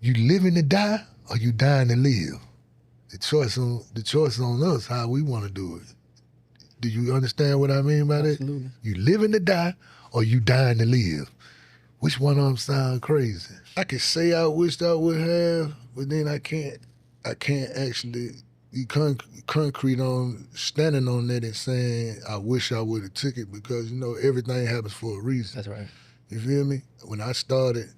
You living to die or you dying to live? The choice on us how we want to do it. Do you understand what I mean by Absolutely. that? You living to die or you dying to live? Which one of them sound crazy? I could say I wished I would have, but then I can't actually be concrete on standing on that and saying I wish I would have took it, because you know everything happens for a reason. That's right. You feel me? When I started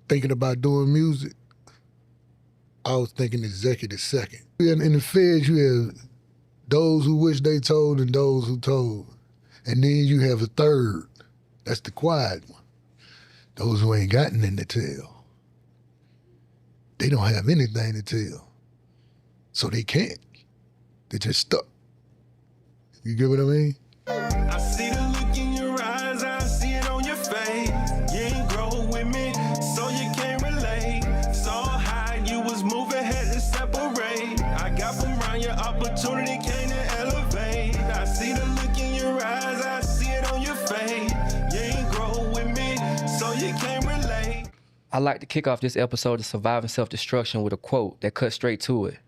thinking about doing music, I was thinking executive second. In the feds, you have those who wish they told and those who told. And then you have a third. That's the quiet one. Those who ain't got nothing to tell. They don't have anything to tell. So they can't. They just stuck. You get what I mean? I see the look in your eyes, I see it on your face. You ain't grow with me, so you can't relate. Saw how you was moving, had to separate. I got from around your opportunity, came to elevate. I see the look in your eyes, I see it on your face. You ain't grow with me, so you can't relate. I like to kick off this episode of Surviving Self-Destruction with a quote that cuts straight to it.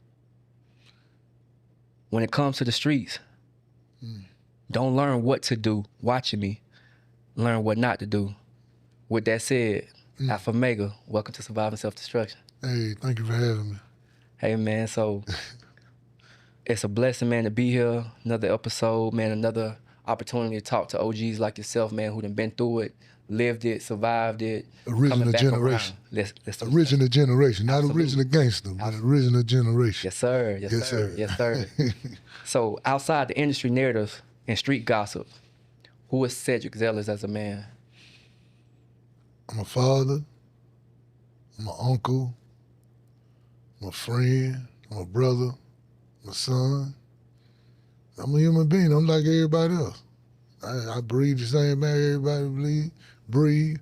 When it comes to the streets, don't learn what to do watching me. Learn what not to do. With that said, Alfamega, welcome to Surviving Self-Destruction. Hey, thank you for having me. Hey, man, so it's a blessing, man, to be here. Another episode, man, another opportunity to talk to OGs like yourself, man, who done been through it, lived it, survived it. Original generation. Let's original generation, not Absolutely. original gangster, but original generation. Yes, sir. Yes, sir. Yes, sir. So outside the industry narrative and street gossip, who is Cedric Zellers as a man? I'm a father, I'm an uncle, I'm a friend, I'm a brother, I'm a son. I'm a human being. I'm like everybody else. I breathe the same way everybody breathe.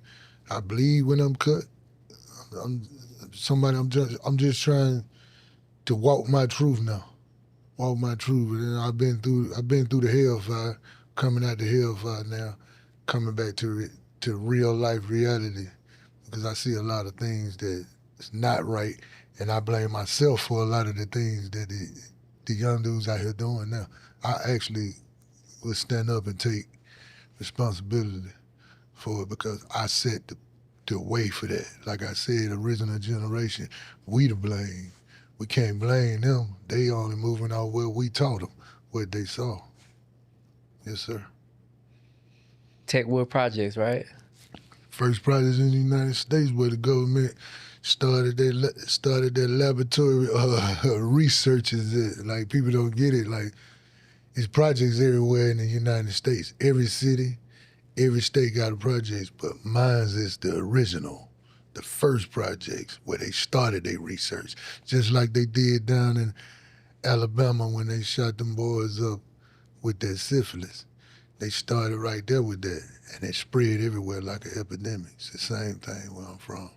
I bleed when I'm cut. I'm just trying to walk my truth now. Walk my truth. And I've been through the hellfire, coming out the hellfire now, coming back to real life reality, because I see a lot of things that is not right, and I blame myself for a lot of the things that the young dudes out here doing now. I actually would stand up and take responsibility for it, because I set the way for that. Like I said, original generation, we to blame. We can't blame them. They only moving out where we taught them, what they saw. Yes, sir. Techwood projects, right? First projects in the United States where the government started their laboratory researches. Like, people don't get it. Like, it's projects everywhere in the United States. Every city, every state got a project, but mine's is the original, the first projects where they started their research. Just like they did down in Alabama when they shot them boys up with that syphilis. They started right there with that, and it spread everywhere like an epidemic. It's the same thing where I'm from.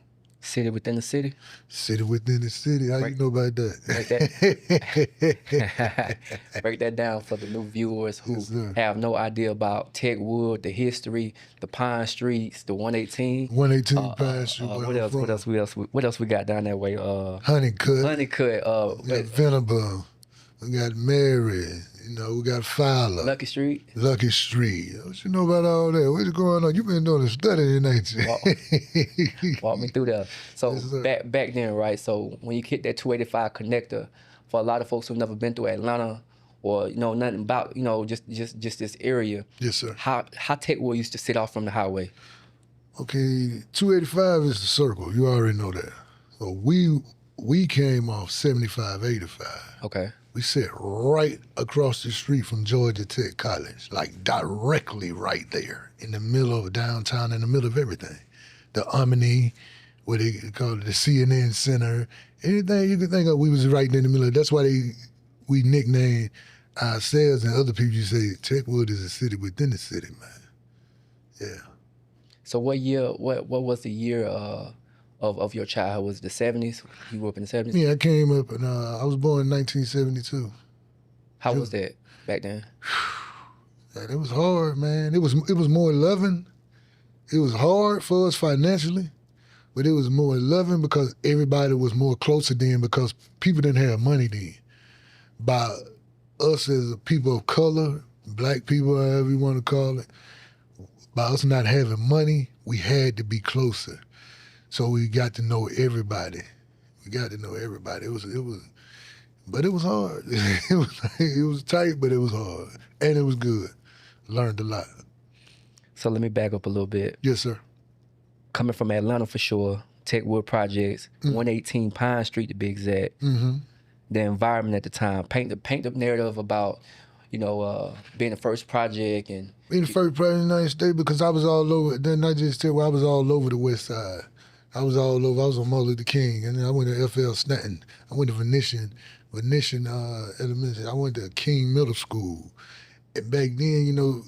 City within the city? City within the city. How you know about that? Break that down for the new viewers who have no idea about Techwood, the history, the Pine Streets, the 118. 118 Pine Street. What else we got down that way? Honeycut. Honeycut. We got Venable. We got Mary. You know, we got Fowler. Lucky Street. What you know about all that? What's going on? You been doing a study, ain't you? Walk me through that. So Yes, back then, right? So when you hit that 285 connector, for a lot of folks who've never been through Atlanta or nothing about just this area. Yes, sir. How Techwood used to sit off from the highway. Okay, 285 is the circle. You already know that. So we came off 75, 85. Okay. We sat right across the street from Georgia Tech College, like directly right there in the middle of downtown, in the middle of everything. The Omni, what they call it, the CNN Center, anything you could think of, we was right in the middle. That's why we nicknamed ourselves and other people. You say Techwood is a city within the city, man. Yeah. So what was the year of your childhood? Was it the 70s? You grew up in the 70s? Yeah, I came up and I was born in 1972. How was that back then? Man, it was hard, man. It was more loving. It was hard for us financially, But it was more loving because everybody was more closer then because people didn't have money then. By us as a people of color, black people, however you want to call it, by us not having money, we had to be closer. So we got to know everybody. We got to know everybody. But it was hard. it was tight, but it was hard. And it was good. Learned a lot. So let me back up a little bit. Yes, sir. Coming from Atlanta for sure, Techwood Projects, 118 Pine Street to be exact. Mm-hmm. The environment at the time. Paint the narrative about, being the first project and Being the first president of the United States because I was all over. Then I just tell you, I was all over the West Side. I was all over. I was on Martin Luther King, and then I went to FL Stanton. I went to Venetian Elementary. I went to King Middle School. And back then,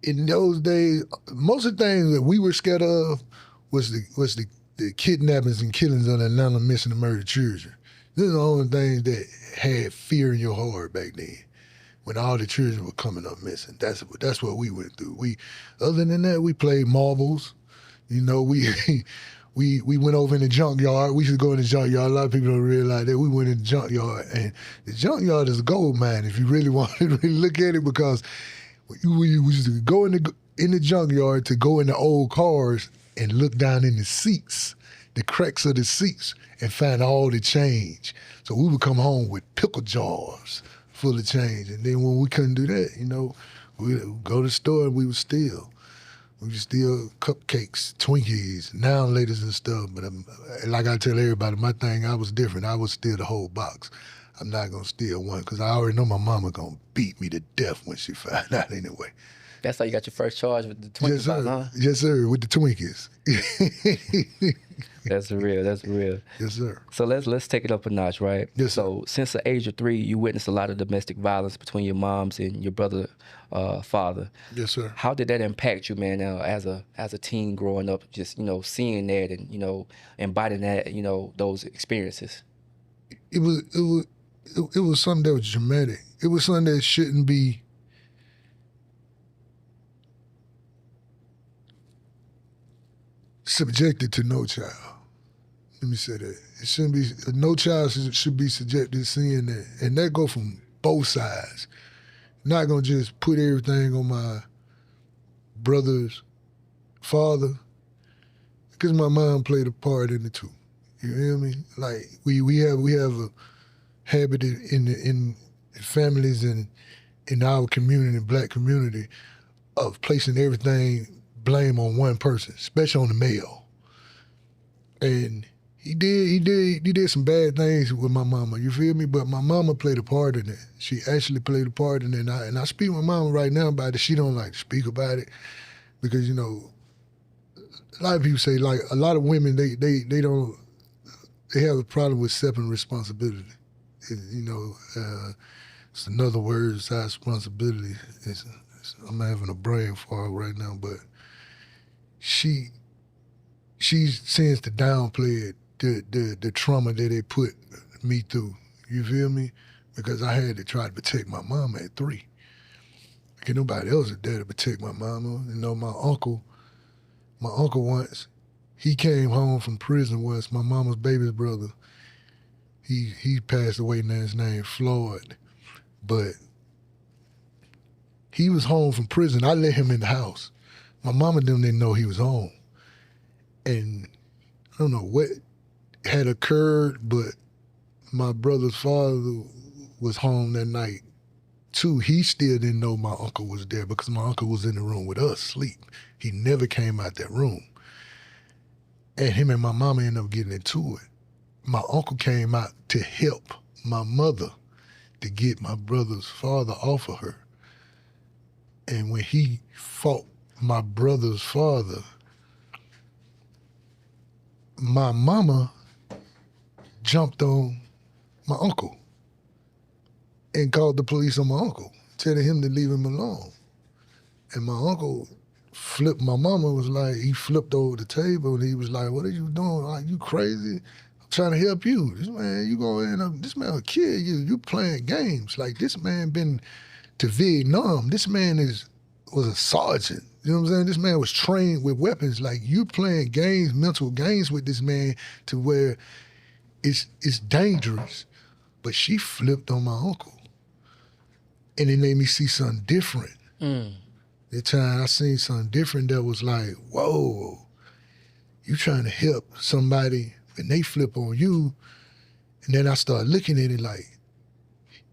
in those days, most of the things that we were scared of was the kidnappings and killings of the Atlanta missing and murdered children. These are the only things that had fear in your heart back then. When all the children were coming up missing, that's what we went through. Other than that, we played marbles. We went over in the junkyard. We should go in the junkyard. A lot of people don't realize that we went in the junkyard, and the junkyard is a gold mine if you really want to really look at it, because we used to go in the junkyard to go in the old cars and look down in the seats, the cracks of the seats, and find all the change. So we would come home with pickle jars full of change, and then when we couldn't do that, we would go to the store and we would steal. We would steal cupcakes, Twinkies, now and laters and stuff. But like I tell everybody, my thing, I was different. I would steal the whole box. I'm not gonna steal one because I already know my mama gonna beat me to death when she find out anyway. that's how you got your first charge with the Twinkies, huh? Yes, sir, with the Twinkies. That's real. Yes, sir. So let's take it up a notch, right? Yes, sir. So since the age of 3, you witnessed a lot of domestic violence between your moms and your brother, father. Yes, sir. How did that impact you, man? As a teen growing up, just seeing that and embodying that, those experiences. It was something that was dramatic. It was something that shouldn't be. Subjected to no child. Let me say that. It shouldn't be, no child should be subjected to seeing that. And that go from both sides. Not gonna just put everything on my brother's father, because my mom played a part in it too. You hear me? Like we have a habit in families and in our community, Black community, of placing everything blame on one person, especially on the male. And he did some bad things with my mama, you feel me? But my mama played a part in it. She actually played a part in it. And I speak with my mama right now about it. She don't like to speak about it because, a lot of people say, like, a lot of women, they have a problem with accepting responsibility. It's another word besides responsibility. I'm having a brain fog right now, but she tends to downplay the trauma that they put me through. You feel me? Because I had to try to protect my mama at 3. Ain't nobody else was there to protect my mama. My uncle once, he came home from prison once, my mama's baby's brother. He passed away now, his name Floyd. But he was home from prison. I let him in the house. My mama and them didn't know he was home. And I don't know what had occurred, but my brother's father was home that night too. He still didn't know my uncle was there because my uncle was in the room with us, asleep. He never came out that room. And him and my mama ended up getting into it. My uncle came out to help my mother to get my brother's father off of her. And when he fought my brother's father, my mama jumped on my uncle and called the police on my uncle, telling him to leave him alone. And my uncle flipped, my mama was like, he flipped over the table and he was like, "What are you doing? Like, you crazy? I'm trying to help you. This man, this man will kill you. You playing games. Like, this man been to Vietnam. This man was a sergeant. You know what I'm saying? This man was trained with weapons. Like, you playing games, mental games with this man to where it's dangerous. But she flipped on my uncle. And it made me see something different. That time I seen something different that was like, whoa, you trying to help somebody and they flip on you. And then I started looking at it like,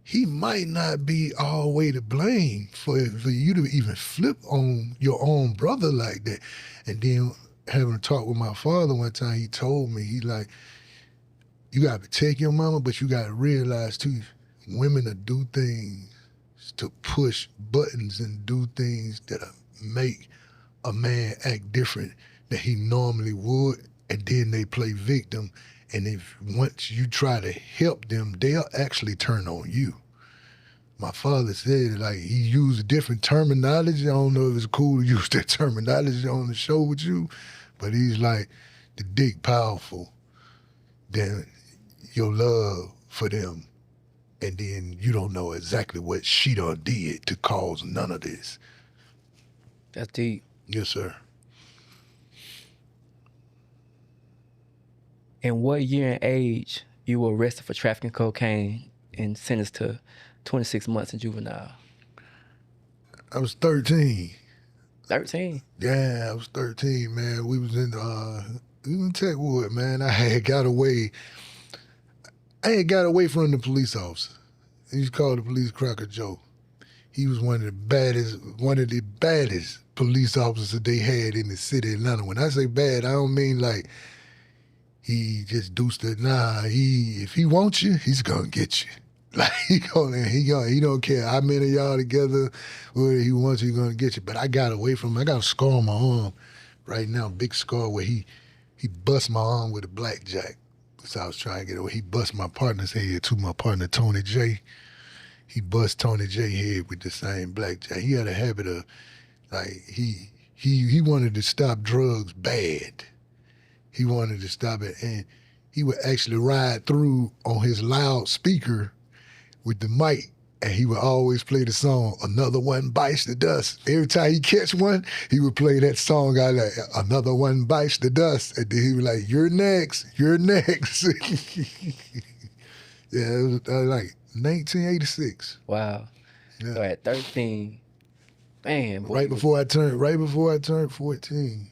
he might not be all the way to blame for you to even flip on your own brother like that. And then having a talk with my father one time, he told me, he like, you got to protect your mama, but you got to realize too, women will do things to push buttons and do things that make a man act different than he normally would, and then they play victim. And if once you try to help them, they'll actually turn on you. My father said, like, he used different terminology. I don't know if it's cool to use that terminology on the show with you, but he's like, the dick powerful than your love for them. And then you don't know exactly what she done did to cause none of this. That's deep. Yes, sir. In what year and age you were arrested for trafficking cocaine and sentenced to 26 months in juvenile? I was 13. 13? Yeah, I was 13, man. We was in Techwood, man. I had got away from the police officer. He was called the police Cracker Joe. He was one of the baddest police officers that they had in the city of Atlanta. When I say bad, I don't mean like he just deuced it. Nah, if he wants you, he's gonna get you. Like he don't care how many of y'all together, whether he wants you, he's gonna get you. But I got away from him. I got a scar on my arm right now, big scar where he bust my arm with a blackjack. So I was trying to get away. He bust my partner's head too, my partner Tony J. He bust Tony J head with the same blackjack. He had a habit of, like, he wanted to stop drugs bad. He wanted to stop it, and he would actually ride through on his loudspeaker with the mic, and he would always play the song, Another One Bites the Dust. Every time he catch one, he would play that song out like, Another One Bites the Dust. And then he was like, you're next. Yeah, it was like 1986. Wow. Yeah. So at 13, man. Boy, Right before I turned 14.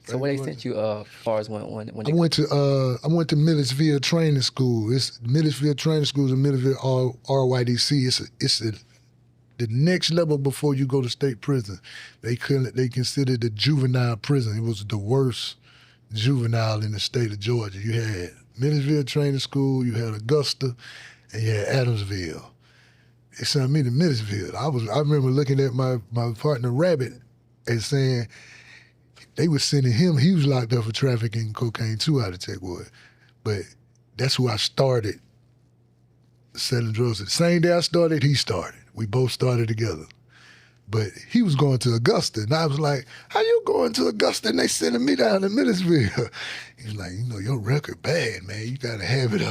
So what they sent you as far as when I went to Milledgeville Training School. Milledgeville Training School is in Milledgeville RYDC. It's the next level before you go to state prison. They considered the juvenile prison. It was the worst juvenile in the state of Georgia. You had Milledgeville Training School, you had Augusta, and you had Adamsville. They sent me to Milledgeville. I remember looking at my partner Rabbit and saying, they were sending him, he was locked up for trafficking cocaine too out of Techwood. But that's who I started selling drugs. The same day I started, he started. We both started together. But he was going to Augusta, and I was like, how you going to Augusta? And they sending me down to Milledgeville. He was like, your record bad, man. You got to have it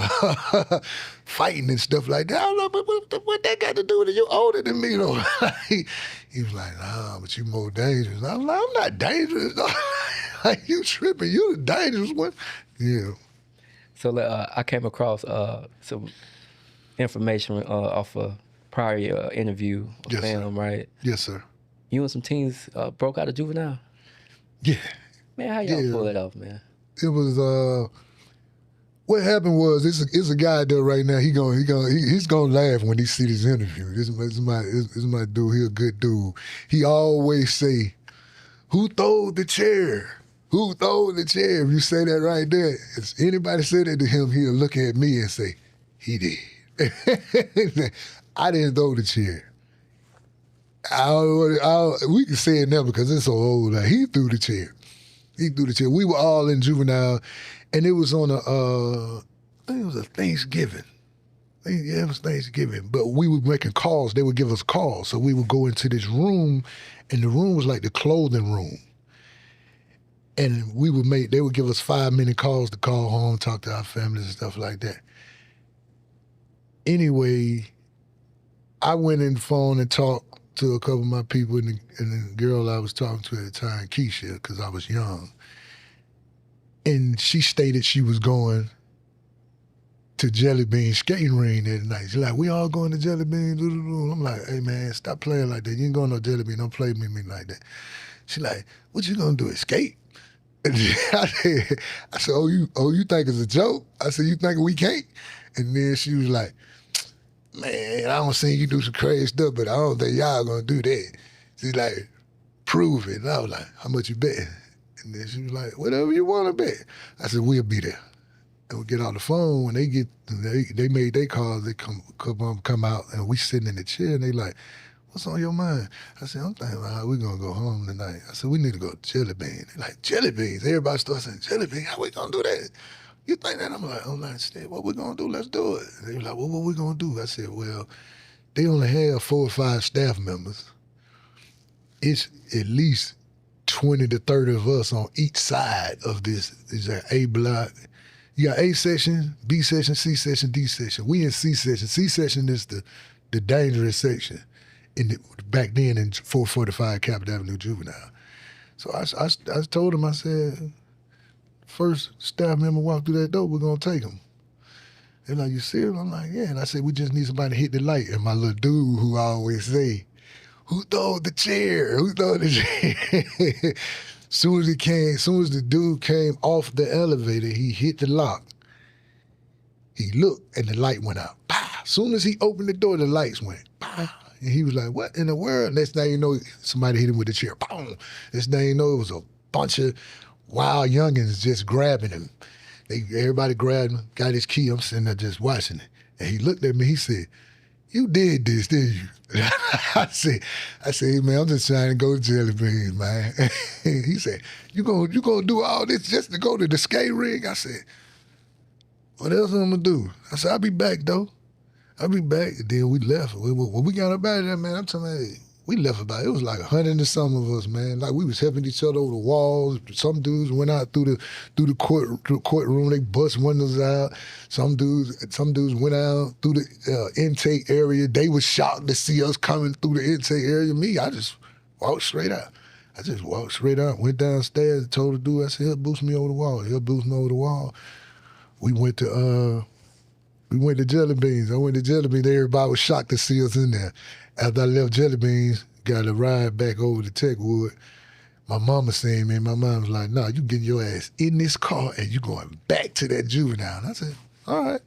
fighting and stuff like that. I don't know, but what that got to do with it? You older than me, though. He was like, nah, but you more dangerous. I was like, I'm not dangerous. Like, you tripping. You the dangerous one. Yeah. So I came across some information off a prior interview of Yes, film, sir. right? Yes, sir. You and some teens broke out of juvenile? Yeah. Man, how y'all pull it off, man? It was what happened was it's a guy there right now. He's gonna laugh when he see this interview. This is my dude. He a good dude. He always say, "Who throwed the chair? Who throwed the chair?" If you say that right there, if anybody said that to him, he'll look at me and say, "He did." I didn't throw the chair. We can say it now because it's so old. Like, he threw the chair. We were all in juvenile, and it was on I think it was a Thanksgiving. Yeah, it was Thanksgiving. But we were making calls. They would give us calls. So we would go into this room, and the room was like the clothing room. And they would give us 5-minute calls to call home, talk to our families and stuff like that. Anyway, I went in the phone and talked to a couple of my people, and the girl I was talking to at the time, Keisha, because I was young. And she stated she was going to Jelly Bean skating ring that night. She's like, we all going to Jelly Bean. I'm like, hey, man, stop playing like that. You ain't going to no Jelly Bean. Don't play with me like that. She's like, what you going to do, skate? And I said, oh, you think it's a joke? I said, you think we can't? And then she was like, man, I don't see you do some crazy stuff, but I don't think y'all going to do that. She's like, prove it. And I was like, how much you bet? And then she was like, whatever you want to bet. I said, we'll be there. And we get on the phone, when they made their calls, they come out, and we sitting in the chair, and they like, what's on your mind? I said, I'm thinking about how we gonna go home tonight. I said, we need to go to Jelly Bean. They like, Jelly Beans? Everybody starts saying, Jelly Bean, how we gonna do that? You think that? I'm like, what we gonna do? Let's do it. And they were like, well, what we gonna do? I said, well, they only have 4 or 5 staff members. It's at least 20 to 30 of us on each side of this. It's an A block. You got A section, B section, C section, D section. We in C section. C section is the dangerous section back then in 445 Capitol Avenue Juvenile. So I told him, I said, first staff member walk through that door, we're going to take him. They're like, you serious? I'm like, yeah. And I said, we just need somebody to hit the light. And my little dude who I always say, who throwed the chair? Who throwed the chair? Soon as the dude came off the elevator, he hit the lock. He looked and the light went out. Pow! Soon as he opened the door, the lights went. Pow! And he was like, what in the world? Next thing you know, somebody hit him with the chair. Boom! Next thing you know, it was a bunch of wild youngins just grabbing him. Everybody grabbed him, got his key. I'm sitting there just watching it. And he looked at me, he said, you did this, didn't you? I said, hey, man, I'm just trying to go to Jelly Beans, man. He said, you gonna do all this just to go to the skate ring? I said, what else I'm gonna do? I said, I'll be back, though. I'll be back. And then we left. When we got up out of there, man, I'm telling you, we left about, it was like 100 and some of us, man. Like we was helping each other over the walls. Some dudes went out through the courtroom, they bust windows out. Some dudes went out through the intake area. They was shocked to see us coming through the intake area. Me, I just walked straight out. Went downstairs, told the dude, I said, he'll boost me over the wall. We went to Jelly Beans. I went to Jelly Beans. Everybody was shocked to see us in there. After I left Jelly Beans, got a ride back over to Techwood. My mama seen me, and my mom was like, no, you getting your ass in this car and you going back to that juvenile. And I said, all right.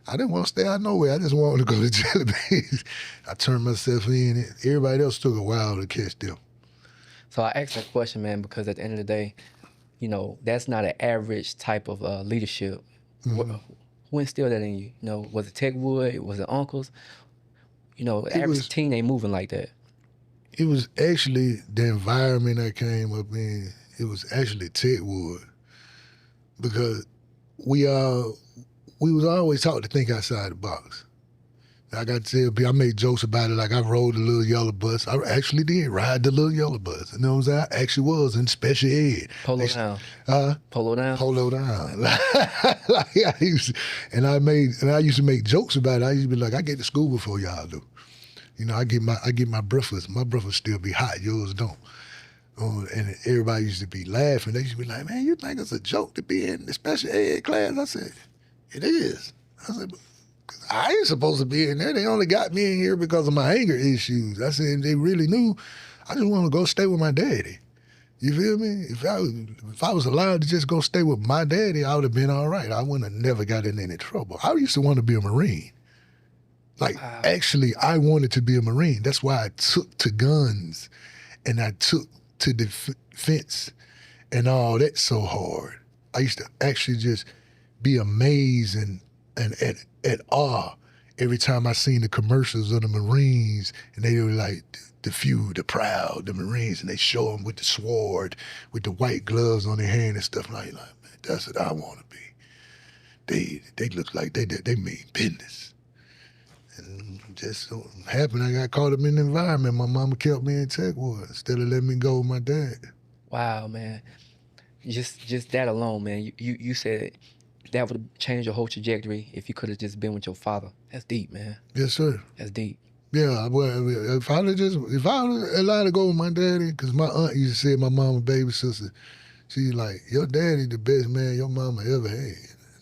I didn't want to stay out nowhere. I just wanted to go to Jelly Beans. I turned myself in. Everybody else took a while to catch them. So I asked that question, man, because at the end of the day, you know, that's not an average type of leadership. Mm-hmm. Who instilled that in you? You know, was it Techwood? Was it uncles? You know, the average teen ain't moving like that. It was actually the environment I came up in. It was actually Techwood, because we was always taught to think outside the box. I got to tell people, I made jokes about it, like I rode the little yellow bus. I actually did ride the little yellow bus. You know what I'm saying? I actually was in special ed. Polo down. Polo down. Like I used to make jokes about it. I used to be like, I get to school before y'all do. You know, I get my breakfast. My breakfast still be hot. Yours don't. And everybody used to be laughing. They used to be like, man, you think it's a joke to be in the special ed class? I said, it is. I said, I ain't supposed to be in there. They only got me in here because of my anger issues. I said, they really knew I just want to go stay with my daddy. You feel me? If I was allowed to just go stay with my daddy, I would have been all right. I wouldn't have never got in any trouble. I used to want to be a Marine. Like, actually, I wanted to be a Marine. That's why I took to guns and I took to defense and all that so hard. I used to actually just be amazed and at awe every time I seen the commercials of the Marines, and they were like, the few, the proud, the Marines, and they show them with the sword, with the white gloves on their hand and stuff like that. Man, that's what I want to be. They look like they mean business. And just so happened I got caught up in the environment. My mama kept me in Techwood instead of letting me go with my dad. Wow, man. Just that alone, man. You said that would have changed your whole trajectory if you could have just been with your father. That's deep, man. Yes, sir. That's deep. Yeah, well, if I allowed to go with my daddy, because my aunt used to say my mama baby sister, she's like, your daddy the best man your mama ever had.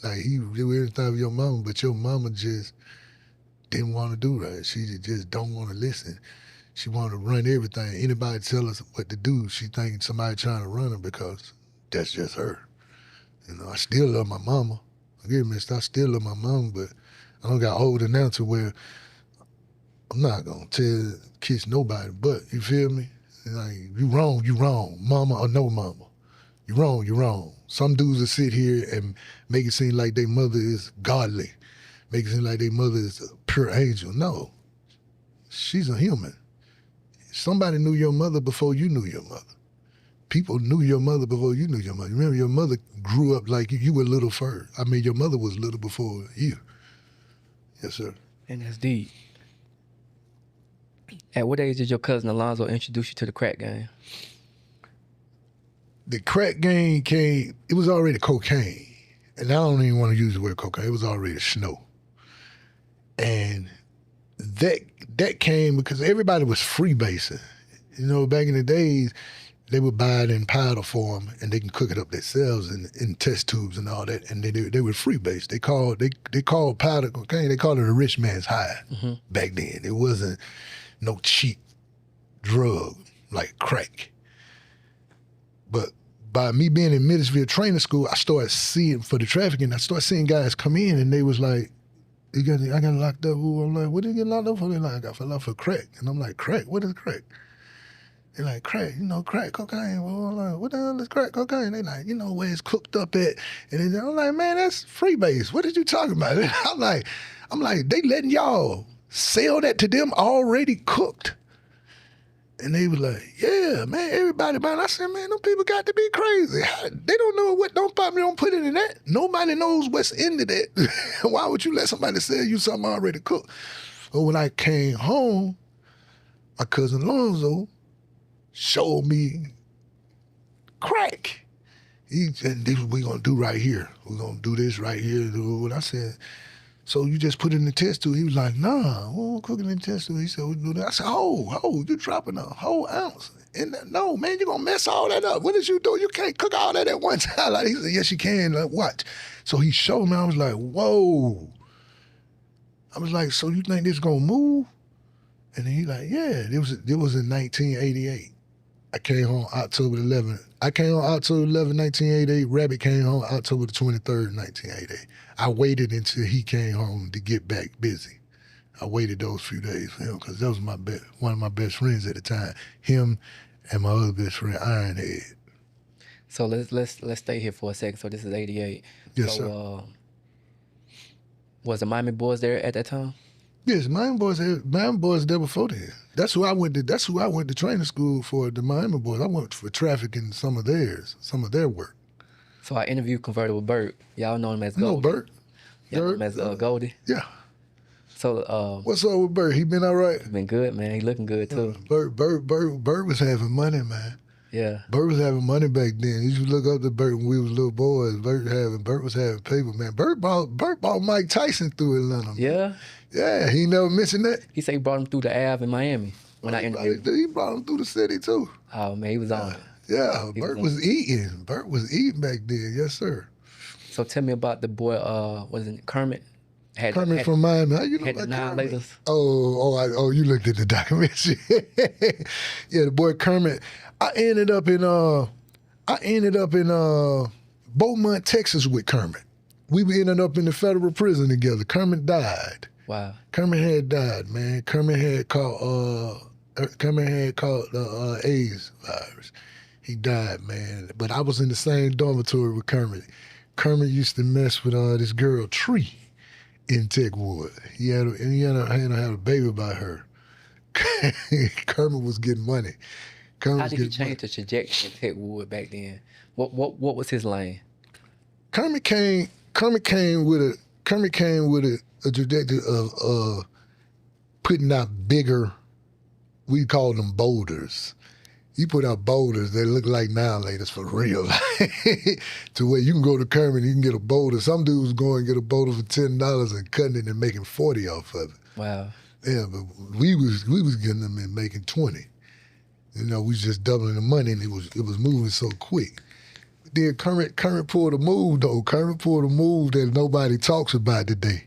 Like, he do everything for your mama, but your mama just didn't want to do that. She just don't want to listen. She want to run everything. Anybody tell us what to do, she thinking somebody trying to run her because that's just her. You know, I still love my mama. Forgive me, I still love my mama, but I don't got older now to where I'm not gonna kiss nobody, but you feel me? Like, you wrong, mama or no mama. You wrong. Some dudes will sit here and make it seem like their mother is godly, make it seem like their mother is a pure angel. No, she's a human. Somebody knew your mother before you knew your mother. People knew your mother before you knew your mother. Remember, your mother grew up like you were little first. I mean, your mother was little before you. Yes, sir. And that's deep. At what age did your cousin Alonzo introduce you to the crack game? The crack game came, it was already cocaine. And I don't even want to use the word cocaine. It was already snow. And that came because everybody was freebasing. You know, back in the days, they would buy it in powder form and they can cook it up themselves in test tubes and all that. And they were freebase. They called powder cocaine, they called it a rich man's high back then. It wasn't no cheap drug like crack. But by me being in Middlesville training school, I started seeing, for the trafficking, I started seeing guys come in and they was like, I got locked up. I'm like, what did you get locked up for? They're like, I got locked for crack. And I'm like, crack? What is crack? They're like, crack, crack cocaine. Well, I'm like, what the hell is crack cocaine? They like, where it's cooked up at. And I'm like, man, that's freebase. What did you talking about? I'm like, they letting y'all sell that to them already cooked. And they was like, yeah, man, everybody, man. I said, man, them people got to be crazy. They don't know what, don't put it in that. Nobody knows what's into that. Why would you let somebody sell you something already cooked? But when I came home, my cousin Alonzo showed me crack. And this is what we gonna do right here. We're gonna do this right here. And I said, so you just put it in the test tube? He was like, nah, we won't cook it in the test tube. He said, we do that. I said, you dropping a whole ounce in that? No, man, you're gonna mess all that up. What did you do? You can't cook all that at one time. Like, he said, yes, you can. Like, watch. So he showed me. I was like, whoa. I was like, so you think this gonna move? And then he like, yeah. It was in 1988. I came home October 11. 1988. Rabbit came home October the 23rd, 1988. I waited until he came home to get back busy. I waited those few days for him because that was one of my best friends at the time. Him and my other best friend, Ironhead. So let's stay here for a second. So this is 88. Yes, so, sir. Was the Miami Boys there at that time? Yes, Miami Boys there before then. That's who I went to training school for, the Miami Boys. I went for trafficking some of their work. So I interviewed Convertible Bert. Y'all know him as Goldie. You know Bert? Y'all know him as Goldie? Yeah. So what's up with Bert? He been all right? He been good, man. He looking good too. Bert was having money, man. Yeah. Bert was having money back then. You should look up to Bert when we was little boys. Bert was having paper, man. Bert bought Mike Tyson through Atlanta. Yeah? Yeah, he never mentioned that. He said he brought him through the Ave in Miami when I interviewed him. He brought him through the city too. Oh man, he was on it. Yeah, Bert was eating. Bert was eating back then, yes sir. So tell me about the boy, was it Kermit? Kermit from Miami. How you know had about Annihilators. Kermit? You looked at the documentary. Yeah, the boy Kermit. I ended up in Beaumont, Texas with Kermit. We ended up in the federal prison together. Kermit died. Wow. Kermit had died, man. Kermit had caught the AIDS virus. He died, man. But I was in the same dormitory with Kermit. Kermit used to mess with this girl Tree in Techwood. He had a baby by her. Kermit was getting money. How did he change the trajectory in Techwood back then? What was his lane? Kermit came with a trajectory of putting out bigger, we call them boulders. You put out boulders that look like annihilators for real. To where you can go to Kermit and you can get a boulder. Some dudes go and get a boulder for $10 and cutting it and making 40 off of it. Wow. Yeah, but we was getting them and making 20. You know, we was just doubling the money, and it was moving so quick. Then Kermit pulled a move though. Kermit pulled a move that nobody talks about today.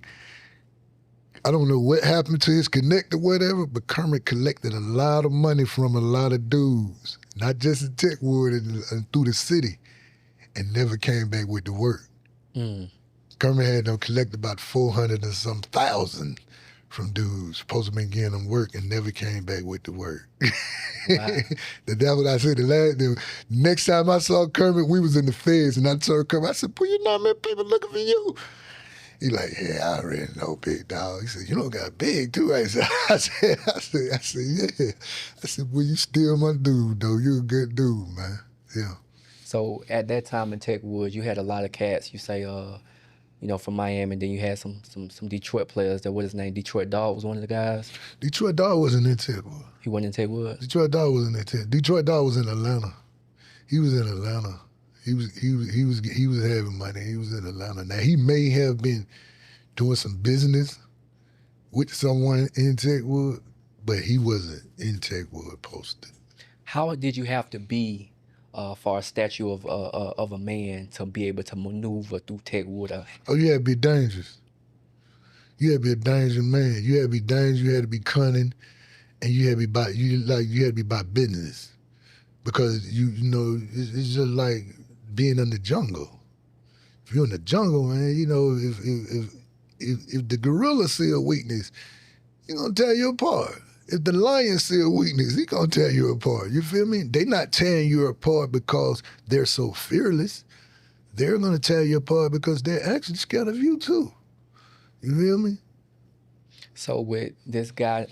I don't know what happened to his connect or whatever, but Kermit collected a lot of money from a lot of dudes, not just in Techwood and through the city, and never came back with the work. Kermit had them collect about 400 and some thousand from dudes, supposed to been getting them work and never came back with the work. Wow. That's what I said. The next time I saw Kermit, we was in the feds, and I told Kermit, I said, "Boy, you know how many people looking for you?" He like, "Yeah, I already know, big dog." He said, "You don't got big too." I said, "Yeah." I said, "Well, you still my dude, though. You a good dude, man." Yeah. So at that time in Techwood, you had a lot of cats. You say, you know, from Miami, and then you had some Detroit players. That what his name? Detroit Dog was one of the guys. Detroit Dog wasn't in Techwood. He wasn't in Techwood. Detroit Dog wasn't in Techwood. Detroit Dog was in Atlanta. He was in Atlanta. He was having money. He was in Atlanta. Now he may have been doing some business with someone in Techwood, but he wasn't in Techwood posted. How did you have to be for a statue of a man to be able to maneuver through Techwood? Oh, you had to be dangerous. You had to be a dangerous man. You had to be dangerous. You had to be cunning, and you had to be about business, because you know it's just like being in the jungle. If you're in the jungle, man, you know if the gorilla see a weakness, he gonna tear you apart. If the lion see a weakness, he gonna tear you apart. You feel me? They not tearing you apart because they're so fearless. They're gonna tear you apart because they're actually scared of you too. You feel me? So with this guy,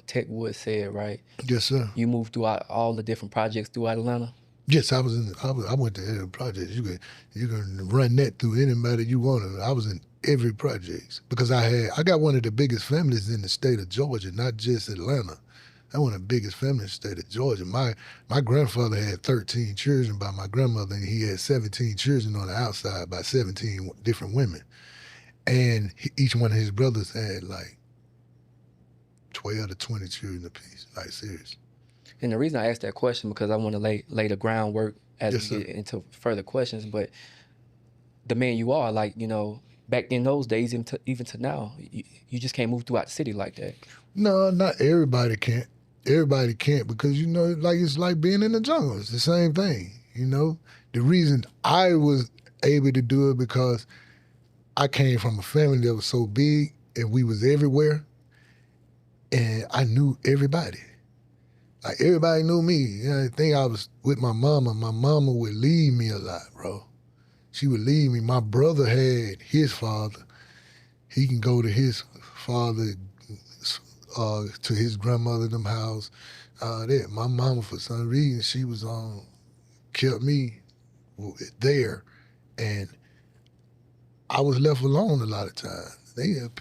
Techwood said, right? Yes, sir. You moved throughout all the different projects throughout Atlanta? Yes, I went to every project. You can run that through anybody you want. I was in every project because I got one of the biggest families in the state of Georgia, not just Atlanta. I one of the biggest families in the state of Georgia. My grandfather had 13 children by my grandmother, and he had 17 children on the outside by 17 different women. And each one of his brothers had like 12 to 20 children apiece. Like, serious. And the reason I asked that question because I want to lay the groundwork as we get into further questions. But the man you are, like, you know, back in those days, even to now, you just can't move throughout the city like that. No, not everybody can't. Everybody can't because, you know, like it's like being in the jungle. It's the same thing, you know. The reason I was able to do it because I came from a family that was so big and we was everywhere, and I knew everybody. Like, everybody knew me. You know, I think I was with my mama. My mama would leave me a lot, bro. She would leave me. My brother had his father. He can go to his father, to his grandmother, them house. My mama, for some reason, she was kept me there, and I was left alone a lot of times.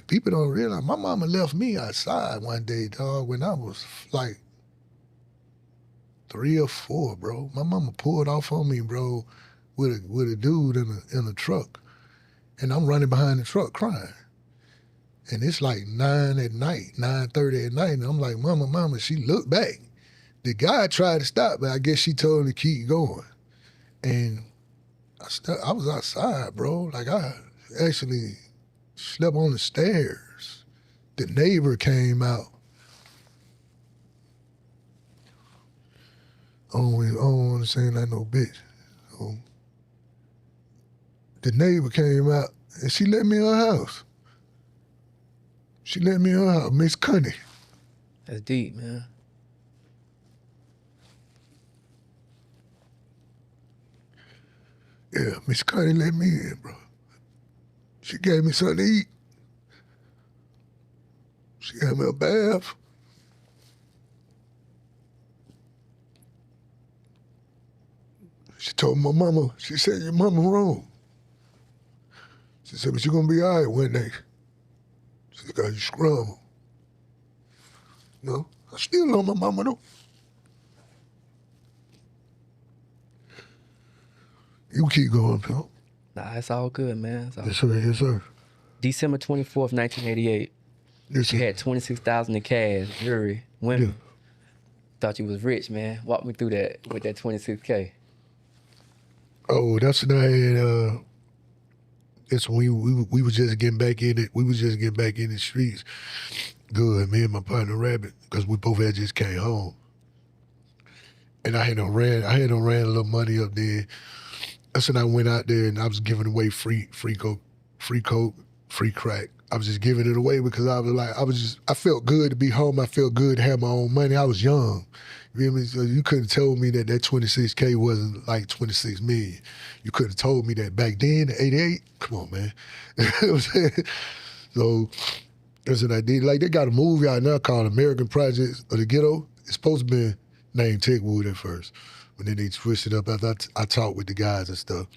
People don't realize my mama left me outside one day, dog, when I was like 3 or 4, bro. My mama pulled off on me, bro, with a dude in a truck, and I'm running behind the truck crying. And it's like 9:30 at night, and I'm like, Mama. She looked back. The guy tried to stop, but I guess she told him to keep going. And I was outside, bro. Like, I actually slept on the stairs. The neighbor came out. I don't want to say like no bitch. So, the neighbor came out, and she let me in her house. She let me in her house, Miss Cunny. That's deep, man. Yeah, Miss Cunny let me in, bro. She gave me something to eat. She gave me a bath. She told my mama, she said, your mama wrong. She said, but you're gonna be all right one day. She said, cause you scrum. No, I still love my mama though. You keep going, pal. Nah, it's all good, man. Yes, sir, yes, sir. December 24th, 1988. Yes, You sir. had 26,000 in cash, jewelry, women. Thought you was rich, man. Walk me through that with that 26K. Oh, that's when I had. It's when we was just getting back in it. We was just getting back in the streets. Good, me and my partner Rabbit, because we both had just came home. And I had ran a little money up there. That's when I went out there and I was giving away free coke, free crack. I was just giving it away because I felt good to be home. I felt good to have my own money. I was young. You feel me? So you couldn't tell me that 26K wasn't like 26 million. You could have told me that back then, 88. Come on, man. You know what I'm saying? So that's what I did. Like, they got a movie out now called American Projects of the Ghetto. It's supposed to be named Techwood at first, but then they switched it up after I talked with the guys and stuff.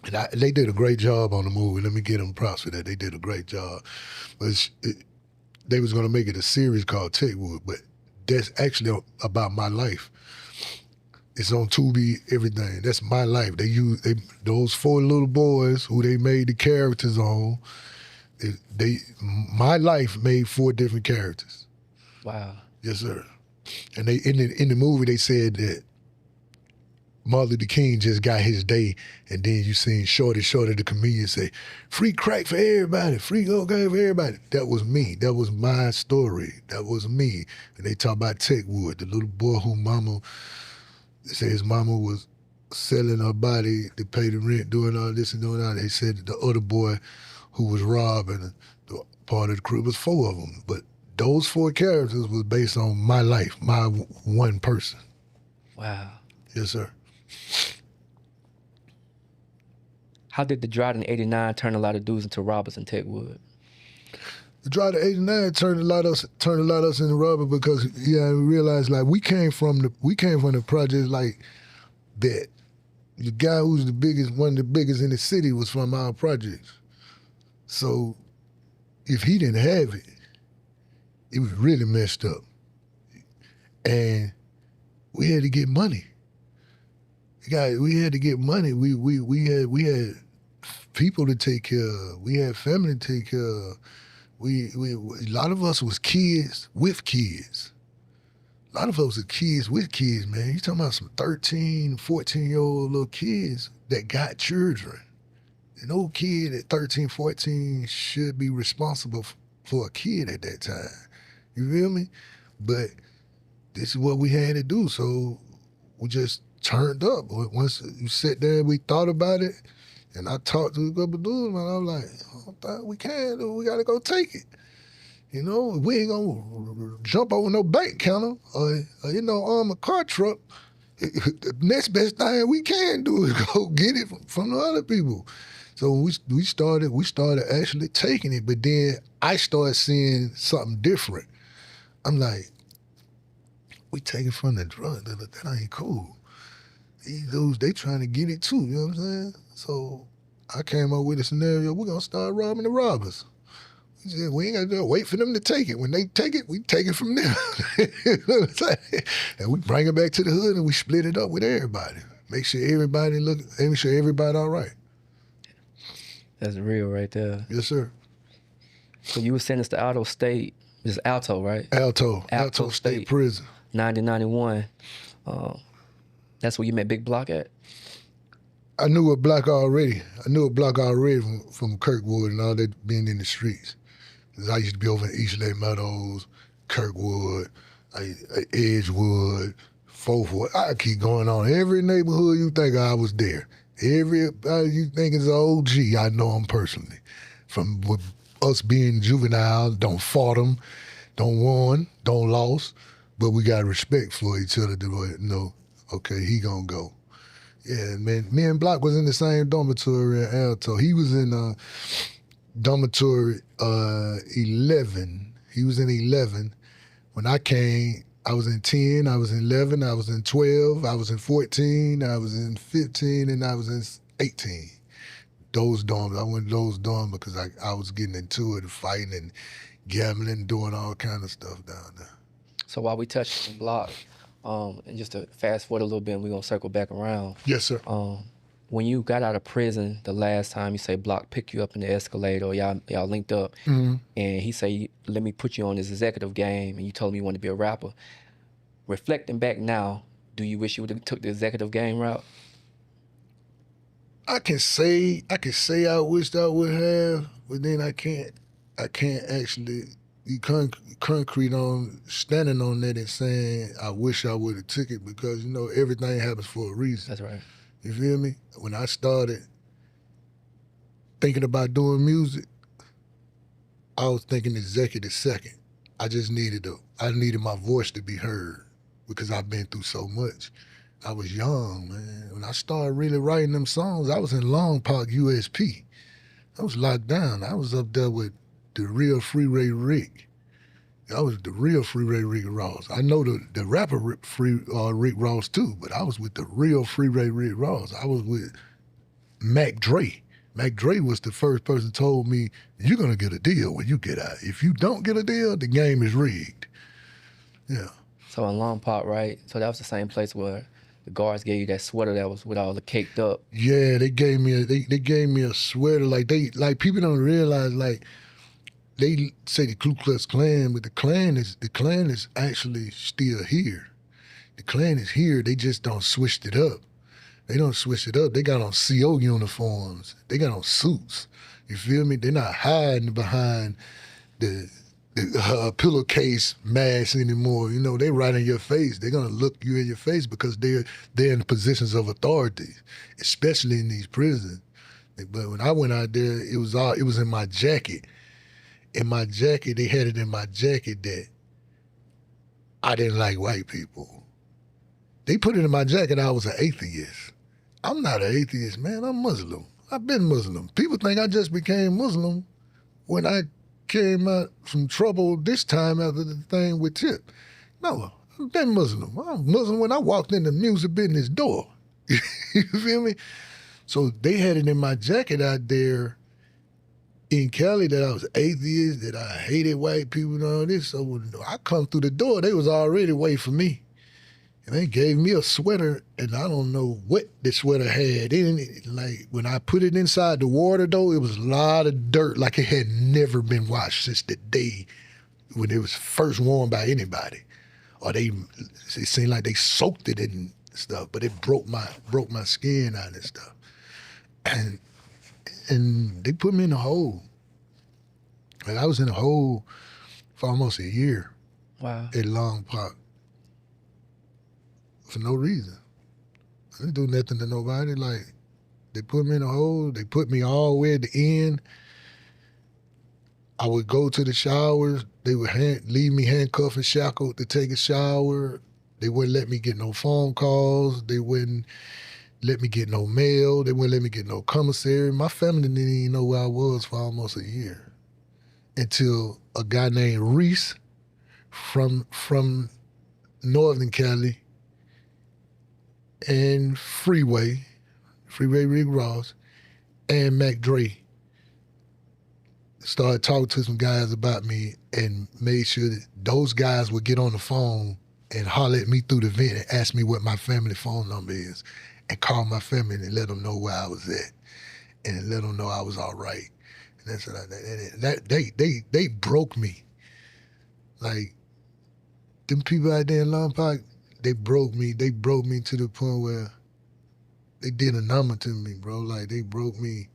And they did a great job on the movie. Let me give them props for that. They did a great job. But they was going to make it a series called Techwood, but that's actually about my life. It's on Tubi, everything. That's my life. Those 4 little boys who they made the characters on. My life made 4 different characters. Wow. Yes, sir. And they in the movie they said that Martin Luther King just got his day, and then you seen Shorty the comedian say, "Free crack for everybody, free cocaine for everybody." That was me. That was my story. That was me. And they talk about Techwood, the little boy who they say his mama was selling her body to pay the rent, doing all this and doing that. They said that the other boy who was robbing the part of the crew was 4 of them. But those 4 characters was based on my life, my one person. Wow. Yes, sir. How did the drought in '89 turn a lot of dudes into robbers in Techwood? The drought of '89 turned a lot of us into robbers because we realized like we came from the projects like that. The guy who's one of the biggest in the city was from our projects. So if he didn't have it, it was really messed up. And we had to get money. We had to get money. We had people to take care of. We had family to take care of. A lot of us was kids with kids. A lot of us were kids with kids, man. You're talking about some 13, 14-year-old little kids that got children. An old kid at 13, 14 should be responsible for a kid at that time. You feel me? But this is what we had to do, so we just turned up. Once you sat there, we thought about it, and I talked to a couple of dudes, and I was like, we gotta go take it. You know, we ain't gonna jump over no bank counter or arm a car truck. The next best thing we can do is go get it from the other people. So we started actually taking it, but then I started seeing something different. I'm like, we take it from the drug dealer, that ain't cool. These dudes, they trying to get it too, you know what I'm saying? So I came up with a scenario, we're gonna start robbing the robbers. We said, we ain't gotta wait for them to take it. When they take it, we take it from them. You know what I'm saying? And we bring it back to the hood and we split it up with everybody. Make sure everybody all right. That's real right there. Yes, sir. So you were sentenced to Alto State, it's Alto, right? Alto State Prison. 90-91. That's where you met Big Block at? I knew a block already. From Kirkwood and all that being in the streets. I used to be over in East Lake Meadows, Kirkwood, Edgewood, Fourthwood. I keep going on. Every neighborhood you think I was there. Everybody you think is an OG, I know them personally. From with us being juvenile, don't fought them, don't won, don't lost, but we got respect for each other to know, okay, he gonna go. Yeah, man, me and Block was in the same dormitory in Alto. He was in dormitory 11. He was in 11. When I came, I was in 10, I was in 11, I was in 12, I was in 14, I was in 15, and I was in 18. Those dorms, I went to those dorms because I was getting into it, fighting and gambling, doing all kind of stuff down there. So while we touched on Block, and just to fast forward a little bit, and we're gonna circle back around. Yes, sir. when you got out of prison the last time, you say Block picked you up in the escalator, or y'all linked up, and he say, let me put you on this executive game, and you told me you wanted to be a rapper. Reflecting back now, do you wish you would have took the executive game route? I can say I wished I would have, but then I can't actually be concrete on standing on that and saying I wish I would have took it, because you know everything happens for a reason. That's right. You feel me? When I started thinking about doing music, I was thinking executive second. I just needed my voice to be heard because I've been through so much. I was young, man. When I started really writing them songs, I was in Long Park, USP. I was locked down. I was up there with the real Freeway Rick. I was the real Freeway Rick Ross. I know the rapper Rick Ross too, but I was with the real Freeway Rick Ross. I was with Mac Dre. Mac Dre was the first person who told me, you're gonna get a deal when you get out. If you don't get a deal, the game is rigged. Yeah. So in Long Park, right? So that was the same place where the guards gave you that sweater that was with all the caked up. Yeah, they gave me a sweater. Like people don't realize, like they say the Ku Klux Klan, but the Klan is actually still here. The Klan is here. They just don't switch it up. They don't switch it up. They got on CO uniforms. They got on suits. You feel me? They're not hiding behind the pillowcase mask anymore. You know, they right in your face. They're gonna look you in your face because they're in positions of authority, especially in these prisons. But when I went out there, it was in my jacket. In my jacket, they had it in my jacket that I didn't like white people. They put it in my jacket I was an atheist. I'm not an atheist, man. I'm Muslim. I've been Muslim. People think I just became Muslim when I came out from trouble this time after the thing with Tip. No, I've been Muslim. I'm Muslim when I walked in the music business door. You feel me? So they had it in my jacket out there in Cali that I was atheist, that I hated white people and all this. So when I come through the door, they was already waiting for me. And they gave me a sweater, and I don't know what the sweater had in it. Like, when I put it inside the water, though, it was a lot of dirt, like it had never been washed since the day when it was first worn by anybody. Or it seemed like they soaked it in stuff, but it broke my skin out and stuff. And they put me in a hole. And I was in a hole for almost a year. Wow. At Long Park. For no reason. I didn't do nothing to nobody. Like, they put me in a hole. They put me all the way at the end. I would go to the showers. They would leave me handcuffed and shackled to take a shower. They wouldn't let me get no phone calls. They wouldn't let me get no mail. They wouldn't let me get no commissary. My family didn't even know where I was for almost a year. Until a guy named Reese from Northern Cali and Freeway Rick Ross, and Mac Dre started talking to some guys about me and made sure that those guys would get on the phone and holler at me through the vent and ask me what my family phone number is and call my family and let them know where I was at and let them know I was all right. And that's what they broke me. Like, them people out there in Long Park, they broke me. They broke me to the point where they did a number to me, bro. Like, they broke me.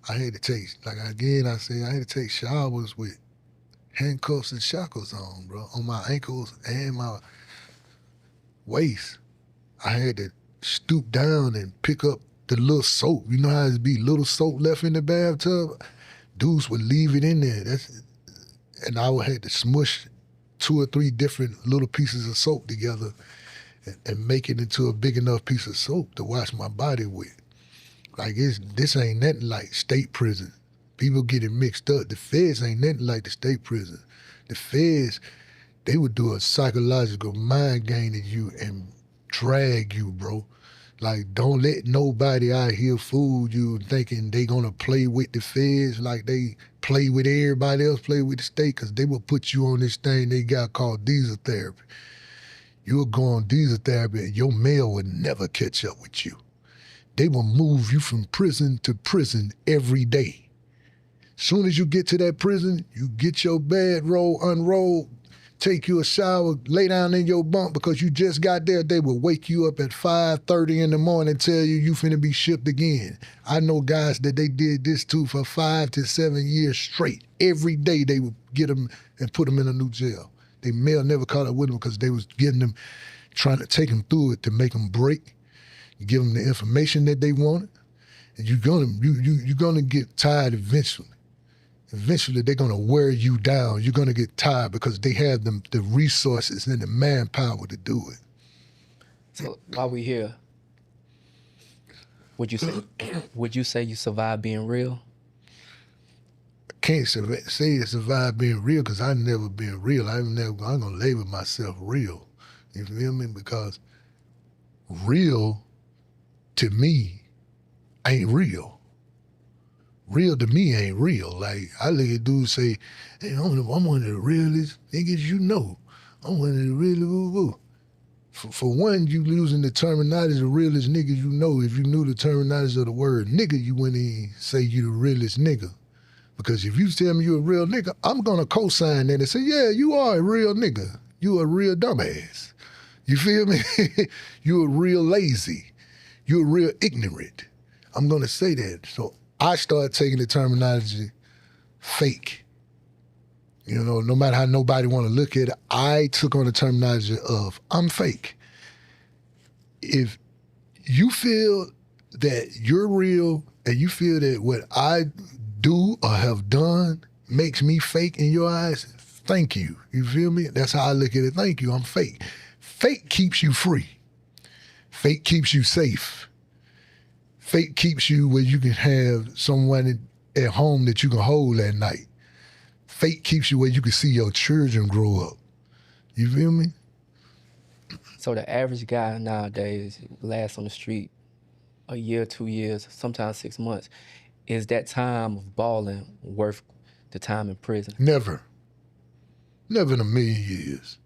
I had to take, like, again, I say, I had to take showers with handcuffs and shackles on, bro, on my ankles and my waist. I had to stoop down and pick up the little soap. You know how it be little soap left in the bathtub? Dudes would leave it in there. And I would have to smush 2 or 3 different little pieces of soap together and make it into a big enough piece of soap to wash my body with. Like, this ain't nothing like state prison. People get it mixed up. The feds ain't nothing like the state prison. The feds, they would do a psychological mind game to you and drag you, bro. Like, don't let nobody out here fool you thinking they gonna play with the feds like they play with everybody else, play with the state, because they will put you on this thing they got called diesel therapy. You'll go on diesel therapy and your mail would never catch up with you. they will move you from prison to prison every day. Soon as you get to that prison, you get your bedroll unrolled, take you a shower, lay down in your bunk because you just got there. They will wake you up at 5:30 in the morning and tell you finna be shipped again. I know guys that they did this to for 5 to 7 years straight. Every day they would get them and put them in a new jail. They mail never caught up with them because they was getting them, trying to take them through it to make them break, give them the information that they wanted. And you're gonna get tired eventually. Eventually, they're going to wear you down. You're going to get tired because they have the resources and the manpower to do it. So while we here, would you say you survived being real? I can't say I survived being real because I've never been real. I'm going to label myself real. You feel me? Because real, to me, ain't real. Real to me ain't real. Like, I look at dudes say, hey, I'm one of the realest niggas you know. I'm one of the realest woo-woo. For one, you losing the terminology of realest niggas you know. If you knew the terminology of the word nigga, you wouldn't even say you the realest nigga. Because if you tell me you a real nigga, I'm gonna co-sign that and say, yeah, you are a real nigga. You a real dumbass. You feel me? You a real lazy. You a real ignorant. I'm gonna say that. So I started taking the terminology fake. You know, no matter how nobody want to look at it, I took on the terminology of I'm fake. If you feel that you're real and you feel that what I do or have done makes me fake in your eyes, thank you. You feel me? That's how I look at it. Thank you, I'm fake. Fake keeps you free. Fake keeps you safe. Fake keeps you where you can have someone at home that you can hold at night. Fake keeps you where you can see your children grow up. You feel me? So the average guy nowadays lasts on the street a year, 2 years, sometimes 6 months. Is that time of balling worth the time in prison? Never. Never in a million years.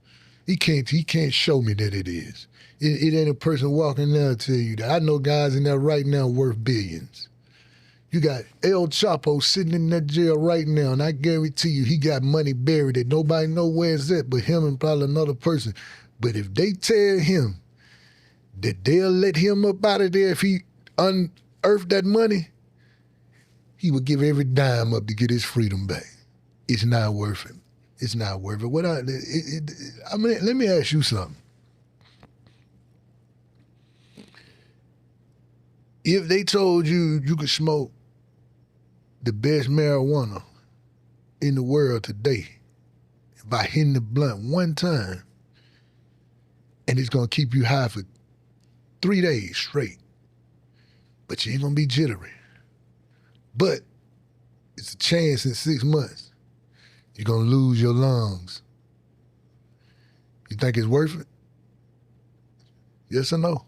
He can't show me that it is. It ain't a person walking there to tell you that. I know guys in there right now worth billions. You got El Chapo sitting in that jail right now, and I guarantee you he got money buried that nobody know where it's at but him and probably another person. But if they tell him that they'll let him up out of there if he unearthed that money, he would give every dime up to get his freedom back. It's not worth it. It's not worth it. I mean, let me ask you something. If they told you you could smoke the best marijuana in the world today by hitting the blunt one time, and it's gonna keep you high for 3 days straight, but you ain't gonna be jittery. But it's a chance in 6 months you're gonna lose your lungs. You think it's worth it? Yes or no?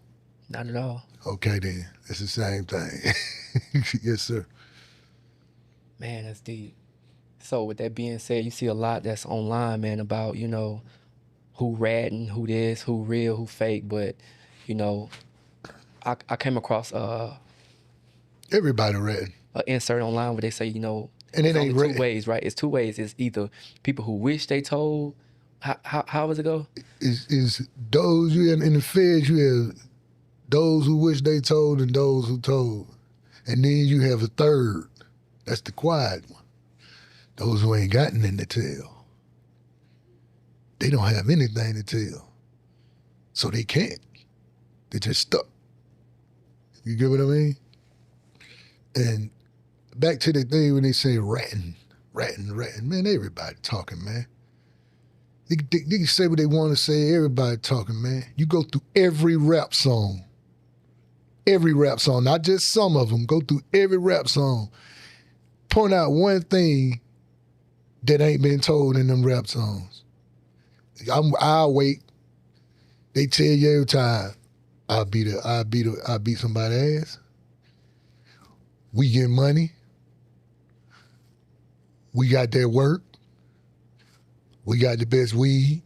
Not at all. Okay then, it's the same thing. Yes, sir. Man, that's deep. So with that being said, you see a lot that's online, man, about, you know, who ratting, who this, who real, who fake. But, you know, I came across Everybody ratting. an insert online where they say, you know, And it it's ain't only ratting. two ways, right? It's 2 ways. It's either people who wish they told. How does it go? Is those you in the feds, you have those who wish they told and those who told. And then you have a third. That's the quiet one. Those who ain't got nothing to tell. They don't have anything to tell. So they can't. They're just stuck. You get what I mean? And back to the thing when they say ratting. Man, everybody talking, man. They can say what they want to say, everybody talking, man. You go through every rap song, not just some of them. Go through every rap song. Point out one thing that ain't been told in them rap songs. I'll wait. They tell you every time, I'll beat somebody's ass. We get money. We got that work. We got the best weed.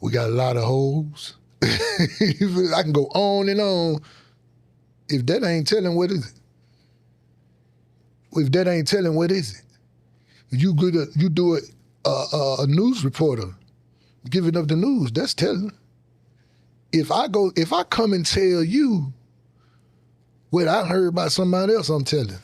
We got a lot of hoes. I can go on and on. If that ain't telling, what is it? If that ain't telling, what is it? You do a news reporter giving up the news, that's telling. If I come and tell you what I heard about somebody else, I'm telling.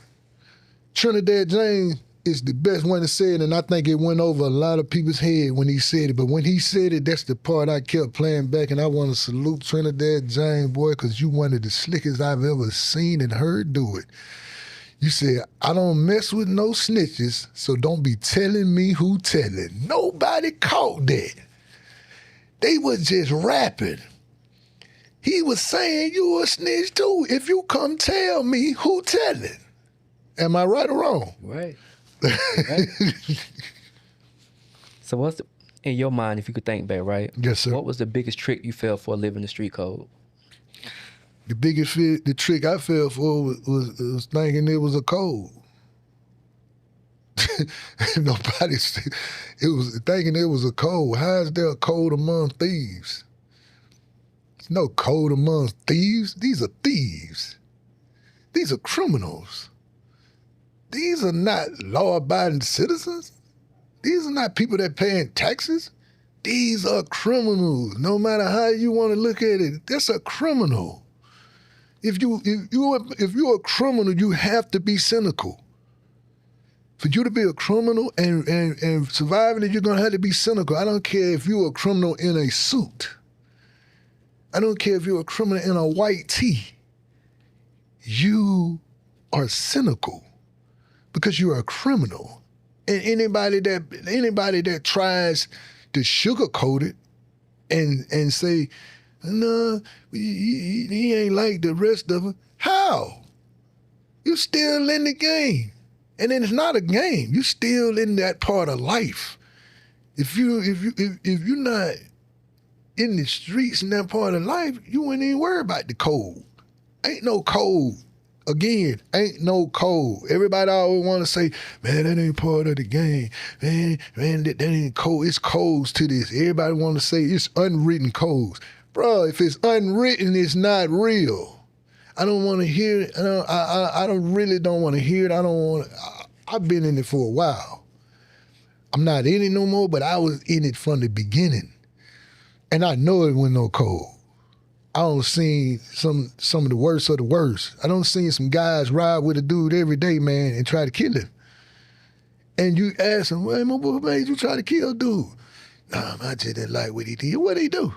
Trinidad James is the best one to say it, and I think it went over a lot of people's head when he said it. But when he said it, that's the part I kept playing back, and I want to salute Trinidad James, boy, because you one of the slickest I've ever seen and heard do it. You said, I don't mess with no snitches, so don't be telling me who telling. Nobody caught that. They was just rapping. He was saying you a snitch too if you come tell me who telling. Am I right or wrong? Right. Right. So what's in your mind, if you could think back, right? Yes, sir. What was the biggest trick you fell for living the street code? The trick I fell for was thinking it was a code. Nobody said it was thinking it was a code. How is there a code among thieves? There's no code among thieves. These are thieves. These are criminals. These are not law-abiding citizens. These are not people that paying taxes. These are criminals. No matter how you want to look at it, that's a criminal. If you're a criminal, you have to be cynical. For you to be a criminal and surviving it, you're gonna have to be cynical. I don't care if you're a criminal in a suit. I don't care if you're a criminal in a white tee. You are cynical because you're a criminal. And anybody that tries to sugarcoat it and say, no, he ain't like the rest of them. How? You still in the game. And then it's not a game. You still in that part of life. If you're not in the streets in that part of life, you wouldn't even worry about the code. Ain't no code. Again, ain't no code. Everybody always want to say, man, that ain't part of the game. Man, that ain't code. It's codes to this. Everybody want to say it's unwritten codes. Bro, if it's unwritten, it's not real. I don't want to hear it. I really don't want to hear it. I've been in it for a while. I'm not in it no more, but I was in it from the beginning. And I know it wasn't no code. I don't see some of the worst of the worst. I don't see some guys ride with a dude every day, man, and try to kill him. And you ask him, hey, what made you try to kill dude? Nah, I just didn't like what he did. What did he do?